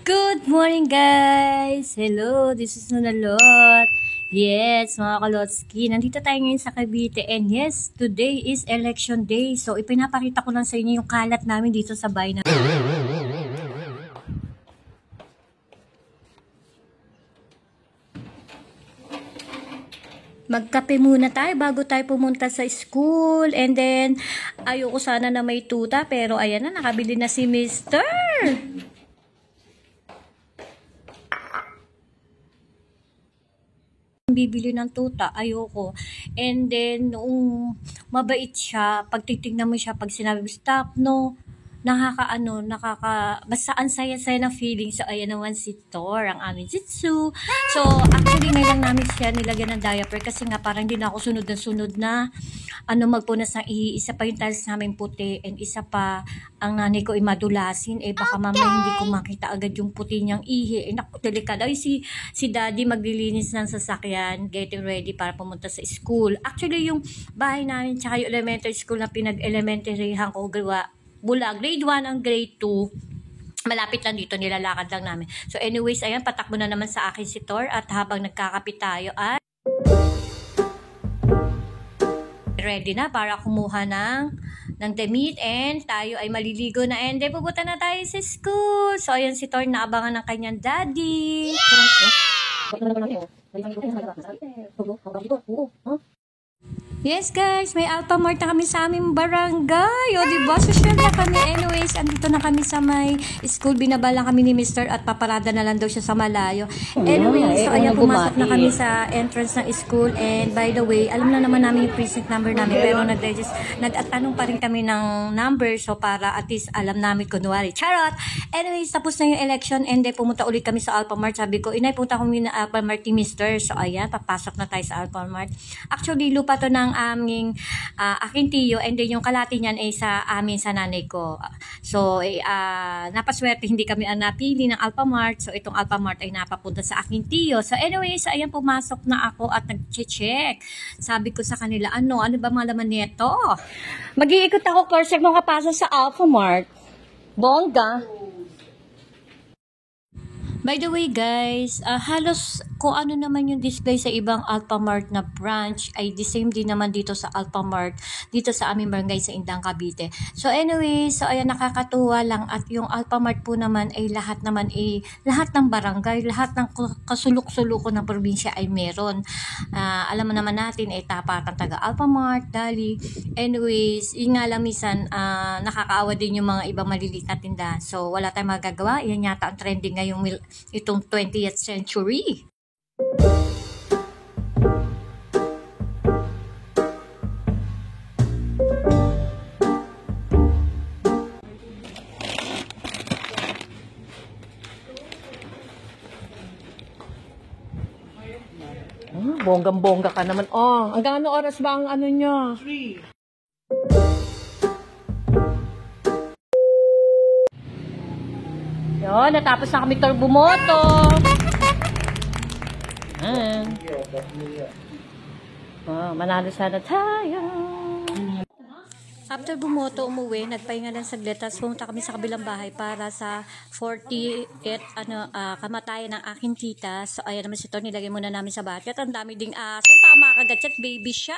Good morning guys! Hello, this is Nunalot. Yes, mga kalotski, nandito tayo ngayon sa Cavite and yes, today is election day. So ipinapakita ko lang sa inyo yung kalat namin dito sa bahay namin. Magkape muna tayo bago tayo pumunta sa school. And then, ayoko sana na may tuta pero ayan na, nakabili na si Mr. Bibili ng tuta, ayoko. And then, noong mabait siya, pag titignan mo siya, pag sinabi mo, stop, no, basta ang saya-saya ng feeling. So, ayan naman si Thor, ang aming Shih Tzu. So, actually, ngayon lang namin siya nilagyan ng diaper kasi nga parang hindi na ako sunod na magpunas ng isa pa yung tiles namin puti and isa pa ang nanay ko ay madulasin. Baka mamaya hindi ko makita agad yung puti niyang ihi. Naku, delikado. Ay, si daddy maglilinis ng sasakyan, getting ready para pumunta sa school. Actually, yung bahay namin tsaka yung elementary school na pinag-elementaryhan ko, mula grade 1 ang grade 2, malapit lang dito, nilalakad lang namin. So anyways, ayan, patakbo na naman sa akin si Thor at habang nagkakapit tayo ay ready na para kumuha ng damit and tayo ay maliligo na and then pupunta na tayo sa school. So ayan si Thor, naabangan ng kanyang daddy. Yes guys, may Alphamart na kami sa aming barangay. O diba, social na kami. Anyways, andito na kami sa may school. Binabala kami ni Mr. at paparada na lang daw siya sa malayo. Anyways, so ayan, pumasok na kami sa entrance ng school. And by the way, alam na naman namin yung precinct number namin. Pero nag-atanong pa rin kami ng number. So para at least alam namin kunwari. Charot! Anyways, tapos na yung election. And then pumunta ulit kami sa Alphamart. Sabi ko, inay, punta kami na Alphamart ni Mr. So ayan, papasok na tayo sa Alphamart. Actually, lupa to ng aking tiyo and then yung kalati niyan ay sa amin sa nanay ko. So napaswerte hindi kami napili ng Alphamart. So itong Alphamart ay napapunta sa aking tiyo. So anyway, so ayan, pumasok na ako at nag-check. Sabi ko sa kanila, ano ba mga laman nito? Mag-iikot ako cursor makapasok sa Alphamart. Bongga. By the way guys, halos kung ano naman yung display sa ibang Alphamart na branch ay the same din naman dito sa Alphamart, dito sa aming barangay sa Indang, Cavite. So anyway, so ayan, nakakatuwa lang at yung Alphamart po naman ay lahat ng barangay, lahat ng kasulok-suluko ng probinsya ay meron. Alam mo naman natin ay tapatan taga Alphamart, Dali. Anyways, yun nga lang minsan nakakaawa din yung mga ibang maliliit na tindahan. So wala tayong magagawa, yan yata ang trending ngayong itong 20th century. Bonggang-bongga ka naman. Oh, hanggang ano oras ba ang ano nyo? 3. Yun, natapos na kami bumoto. Manalo sana tayo. After bumoto, umuwi, nagpahinga lang saglit, tapos pumunta kami sa kabilang bahay para sa 40th kamatayan ng aking tita. So ayan naman si Tony, nilagay muna namin sa bucket. Ang dami ding aso, tama kagat, baby siya.